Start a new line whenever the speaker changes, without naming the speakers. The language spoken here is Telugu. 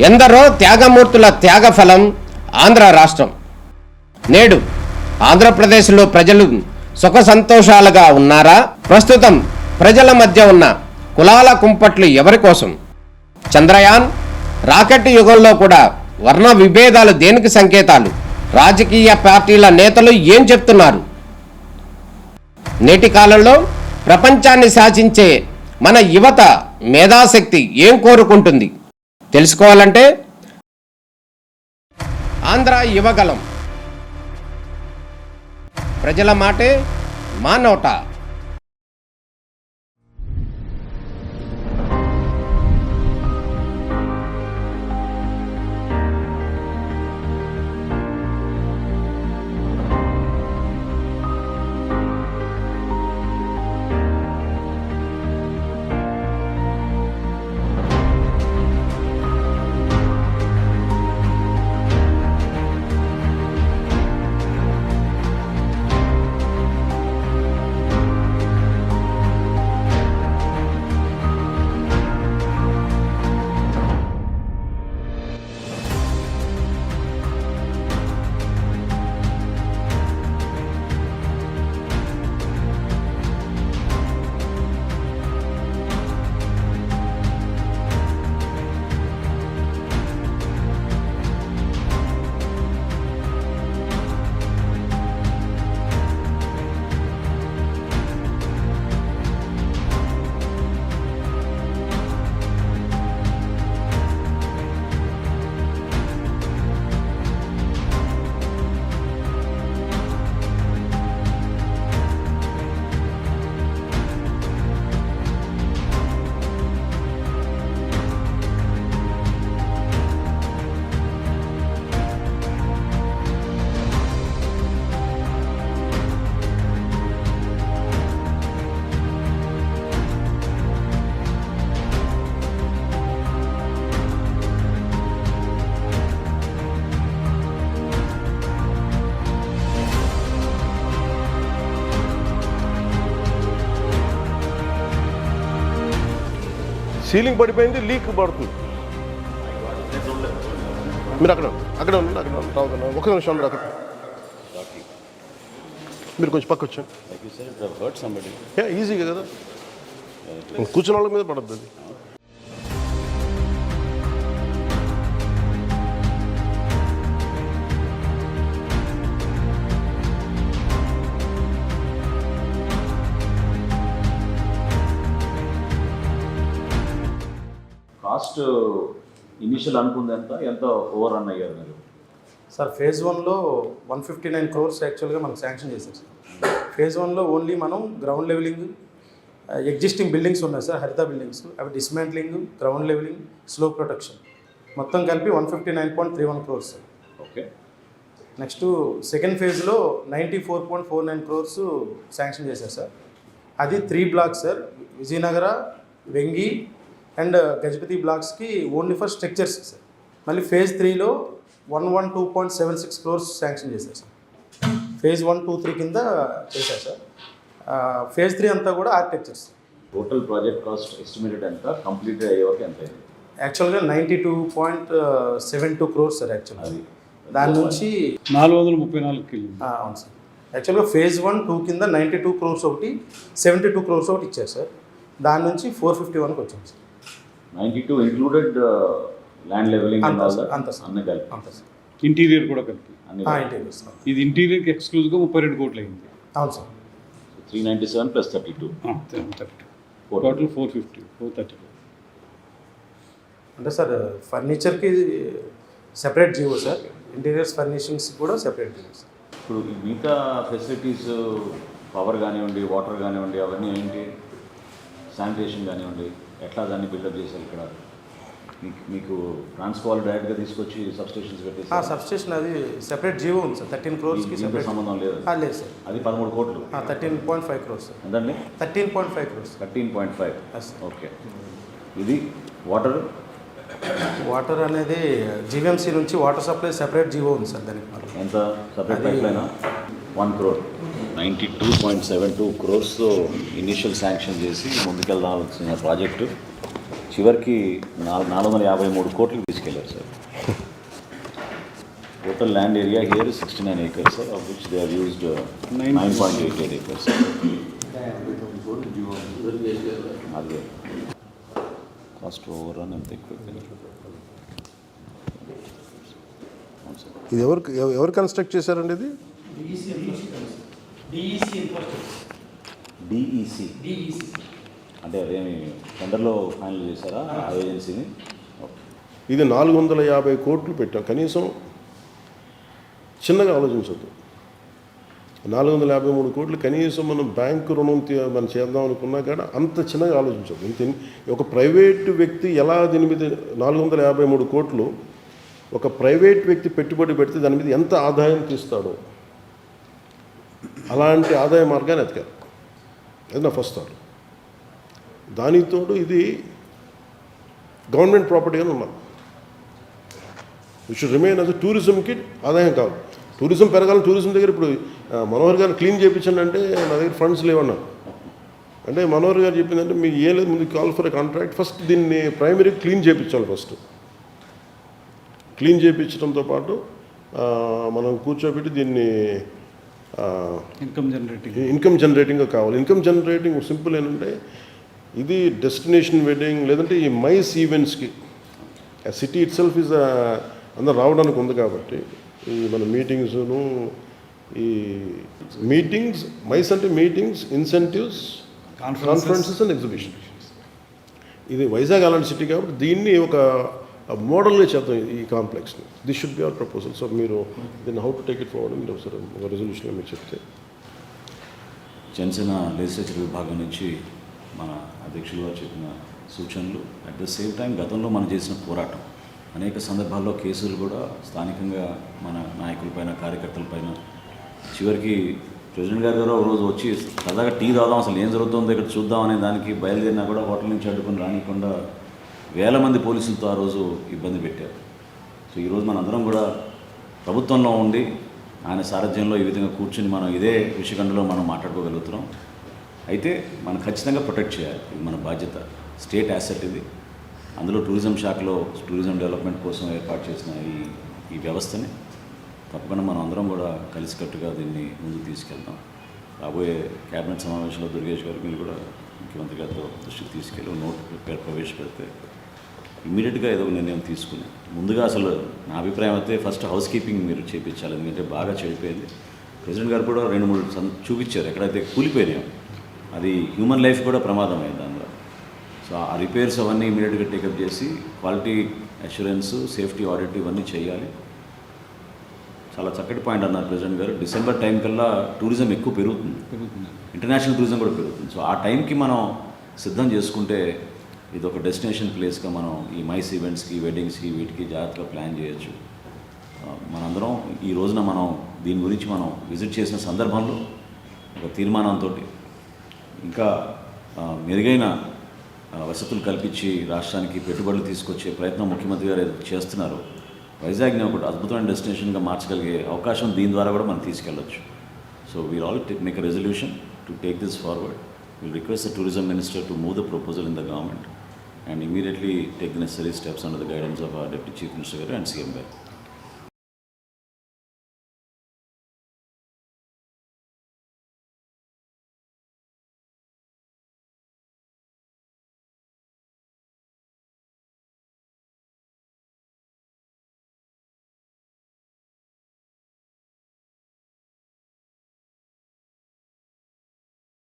ఎందరో త్యాగమూర్తుల త్యాగఫలం ఆంధ్ర రాష్ట్రం. నేడు ఆంధ్రప్రదేశ్లో ప్రజలు సుఖ సంతోషాలుగా ఉన్నారా? ప్రస్తుతం ప్రజల మధ్య ఉన్న కులాల కుంపట్లు ఎవరి కోసం? చంద్రయాన్ రాకెట్ యుగంలో కూడా వర్ణ విభేదాలు దేనికి సంకేతాలు? రాజకీయ పార్టీల నేతలు ఏం చెప్తున్నారు? నేటి కాలంలో ప్రపంచాన్ని శాసించే మన యువత మేధాశక్తి ఏం కోరుకుంటుంది? తెలుసుకోవాలంటే ఆంధ్ర యువగలం. ప్రజల మాటే మా నోట.
సీలింగ్ పడిపోయింది, లీక్ పడుతుంది. మీరు అక్కడ ఉండండి ఒక నిమిషం అక్కడ మీరు కొంచెం పక్క వచ్చాను. ఈజీగా కదా, కూర్చున్న వాళ్ళ మీద పడద్దు అది.
కాస్ట్ ఇనిషియల్ అనుకుంది ఎంత ఓవర్ రన్ అయ్యారు మీరు?
సార్ ఫేజ్ 1లో 159 crores యాక్చువల్గా మనకు శాంక్షన్ చేశారు సార్. ఫేజ్ 1లో ఓన్లీ మనం గ్రౌండ్ లెవెలింగ్, ఎగ్జిస్టింగ్ బిల్డింగ్స్ ఉన్నాయి సార్, హరిత బిల్డింగ్స్, అవి dismantling, ground levelling, slow protection మొత్తం కలిపి 159.31 crores sir.
Okay.
Next second ఫేజ్లో 94.49 crores శాంక్షన్ చేశారు సార్. అది 3 blocks sir, Vijayanagara, Vengi and Gajapati బ్లాక్స్కి ఓన్లీ ఫర్ స్ట్రక్చర్స్ సార్. మళ్ళీ ఫేజ్ 3లో 112.76 crores శాంక్షన్ చేశారు సార్. ఫేజ్ 1, 2, 3 కింద చేశారు సార్. ఫేజ్ 3 అంతా కూడా architectures.
Total project cost estimated ఎంత, కంప్లీట్ అయ్యే వరకు ఎంత అయింది?
యాక్చువల్గా 92.72 crores సార్. యాక్చువల్గా అది దాని నుంచి
434 కిలో.
అవును సార్. యాక్చువల్గా ఫేజ్ 1, 2 కింద 92 crores ఒకటి, 72 crores ఒకటి ఇచ్చారు సార్. దాని నుంచి 451కి వచ్చాం సార్.
92 ఇంక్లూడెడ్ ల్యాండ్ లెవెలింగ్
అంత సార్.
ఇంటీరియర్ కూడా కలిపి
ఇంటీరియర్ సార్.
ఇది ఇంటీరియర్కి ఎక్స్క్లూజివ్గా 32 కోట్లు అయింది.
అవును సార్.
397 + 32
టోటల్ 430.
అంటే సార్ ఫర్నిచర్కి separate GO sir, interiors furnishings కూడా సెపరేట్ జీవో సార్.
ఇప్పుడు మిగతా ఫెసిలిటీస్ పవర్ కానివ్వండి, వాటర్ కానివ్వండి, అవన్నీ ఏంటి, శానిటేషన్ కానివ్వండి, ఎట్లా దాన్ని బిల్డప్ చేశారు ఇక్కడ? మీకు ట్రాన్స్ఫాల్ డైరెక్ట్గా తీసుకొచ్చి సబ్స్టేషన్స్ పెట్టేసి
సబ్స్టేషన్ అది సెపరేట్ జీవో ఉంది సార్. 13 crores
సెపరేట్ సంబంధం లేదు?
లేదు సార్.
అది 13 కోట్లు.
13.5 crores సార్.
ఎంతండి?
13.5 crores.
13.5. ఓకే. ఇది
వాటర్ అనేది జీవీఎంసీ నుంచి వాటర్ సప్లై సెపరేట్ జీవో ఉంది సార్. దానికి
ఎంత separate pipe line? 1 crore. 92.72 crores initial sanction చేసి ముందుకెళ్దాల్సిన ప్రాజెక్టు చివరికి 453 కోట్లు తీసుకెళ్లారు sir. Total land area here 69 acres, sir, of which they have used 9.88 acres. అదే కాస్ట్ ఓవర్ రన్ ఎంత ఎక్కువ.
ఇది ఎవరు కన్స్ట్రక్ట్ చేశారండి ఇది?
డిఈసి అంటే అదేమి టెండర్లో ఫైనల్ చేశారా ఆ ఏజెన్సీని?
ఇది 450 కోట్లు పెట్టాం. కనీసం చిన్నగా ఆలోచించద్దు. 453 కోట్లు కనీసం మనం బ్యాంకు రుణం మనం చేద్దాం అనుకున్నా కూడా అంత చిన్నగా ఆలోచించద్దు. ఒక ప్రైవేటు వ్యక్తి ఎలా దీని మీద 453 కోట్లు ఒక ప్రైవేట్ వ్యక్తి పెట్టుబడి పెడితే దాని మీద ఎంత ఆదాయం తీస్తాడో అలాంటి ఆదాయ మార్గాన్ని ఎతకాలి. అది నా ఫస్ట్ థాట్. దానితోడు ఇది గవర్నమెంట్ ప్రాపర్టీగా ఉన్నారు. ఇట్ షుడ్ రిమైన్ అస్ టూరిజంకి ఆదాయం కాదు. టూరిజం పెరగాలని టూరిజం దగ్గర ఇప్పుడు మనోహర్ గారు క్లీన్ చేయించండి అంటే నా దగ్గర ఫండ్స్ లేవన్నారు. అంటే మనోహర్ గారు చెప్పిందంటే మీకు ఏ లేదు, ముందు call for a contract, first దీన్ని ప్రైమరీ క్లీన్ చేయించాలి. ఫస్ట్ క్లీన్ చేయించడంతో పాటు మనం కూర్చోబెట్టి దీన్ని ఇన్కమ్ జనరేటింగ్గా కావాలి. ఇన్కమ్ జనరేటింగ్ సింపుల్ ఏంటంటే ఇది డెస్టినేషన్ వెడ్డింగ్ లేదంటే ఈ మైస్ ఈవెంట్స్కి సిటీ ఇట్ సెల్ఫ్ ఈజ్ అందరు రావడానికి ఉంది కాబట్టి ఈ మన మీటింగ్స్ను ఈ మీటింగ్స్ మైస్ అంటే meetings, incentives, conferences and exhibition. ఇది వైజాగ్ అలాంటి సిటీ కాబట్టి దీన్ని ఒక మోడల్గా చేద్దాం ఈ కాంప్లెక్స్ని. This should be our proposal. So మీరు దీన్ని how to take it forward మీరు ఒకసారి ఒక రెజల్యూషన్గా మీరు చెప్తే.
జనసేన లెజిస్లేచర్ విభాగం నుంచి మన అధ్యక్షులు గారు చెప్పిన సూచనలు, అట్ ద సేమ్ టైం గతంలో మనం చేసిన పోరాటం, అనేక సందర్భాల్లో కేసులు కూడా స్థానికంగా మన నాయకులపైన, కార్యకర్తలపైన, చివరికి ప్రెసిడెంట్ గారు ఒక రోజు వచ్చి సరదాగా టీ తాగుదాం, అసలు ఏం జరుగుతుందో ఇక్కడ చూద్దాం అనే దానికి బయలుదేరినా కూడా హోటల్ నుంచి అడ్డుకొని రానికుండా వేల మంది పోలీసులతో ఆ రోజు ఇబ్బంది పెట్టారు. సో ఈరోజు మనందరం కూడా ప్రభుత్వంలో ఉండి ఆయన సారథ్యంలో ఈ విధంగా కూర్చుని మనం ఇదే విషయఖండలో మనం మాట్లాడుకోగలుగుతున్నాం. అయితే మనం ఖచ్చితంగా ప్రొటెక్ట్ చేయాలి. ఇది మన బాధ్యత. స్టేట్ యాసెట్ ఇది. అందులో టూరిజం శాఖలో టూరిజం డెవలప్మెంట్ కోసం ఏర్పాటు చేసిన ఈ వ్యవస్థని తప్పకుండా మనం అందరం కూడా కలిసికట్టుగా దీన్ని ముందుకు తీసుకెళ్తాం. రాబోయే క్యాబినెట్ సమావేశంలో దుర్గేష్ గారు మీరు కూడా ముఖ్యమంత్రి గారితో దృష్టికి తీసుకెళ్ళి నోట్ ప్రవేశపెడితే ఇమ్మీడియట్గా ఏదో ఒక నిర్ణయం తీసుకుని, ముందుగా అసలు నా అభిప్రాయం అయితే ఫస్ట్ హౌస్ కీపింగ్ మీరు చేయించాలి. ఎందుకంటే బాగా చెడిపోయింది. ప్రెసిడెంట్ గారు కూడా 2-3 చూపించారు ఎక్కడైతే కూలిపోయినాయో. అది హ్యూమన్ లైఫ్ కూడా ప్రమాదం అయింది అందులో. సో ఆ రిపేర్స్ అవన్నీ ఇమీడియట్గా టేకప్ చేసి క్వాలిటీ అష్యూరెన్స్, సేఫ్టీ ఆడిట్ ఇవన్నీ చేయాలి. చాలా చక్కటి పాయింట్ అన్నారు ప్రెసిడెంట్ గారు. డిసెంబర్ టైం కల్లా టూరిజం ఎక్కువ పెరుగుతుంది, ఇంటర్నేషనల్ టూరిజం కూడా పెరుగుతుంది. సో ఆ టైంకి మనం సిద్ధం చేసుకుంటే ఇది ఒక డెస్టినేషన్ ప్లేస్గా మనం ఈ మైస్ ఈవెంట్స్కి, వెడ్డింగ్స్కి, వీటికి జాగ్రత్తగా ప్లాన్ చేయొచ్చు. మనందరం ఈ రోజున మనం దీని గురించి మనం విజిట్ చేసిన సందర్భంలో ఒక తీర్మానంతో ఇంకా మెరుగైన వసతులు కల్పించి రాష్ట్రానికి పెట్టుబడులు తీసుకొచ్చే ప్రయత్నం ముఖ్యమంత్రి గారు చేస్తున్నారు. వైజాగ్ని ఒక అద్భుతమైన డెస్టినేషన్గా మార్చగలిగే అవకాశం దీని ద్వారా కూడా మనం తీసుకెళ్ళొచ్చు. So we'll all make a resolution to take this forward. We'll request the tourism minister to move the proposal in the government and immediately take the necessary steps under the guidance of our Deputy Chief Minister and CM.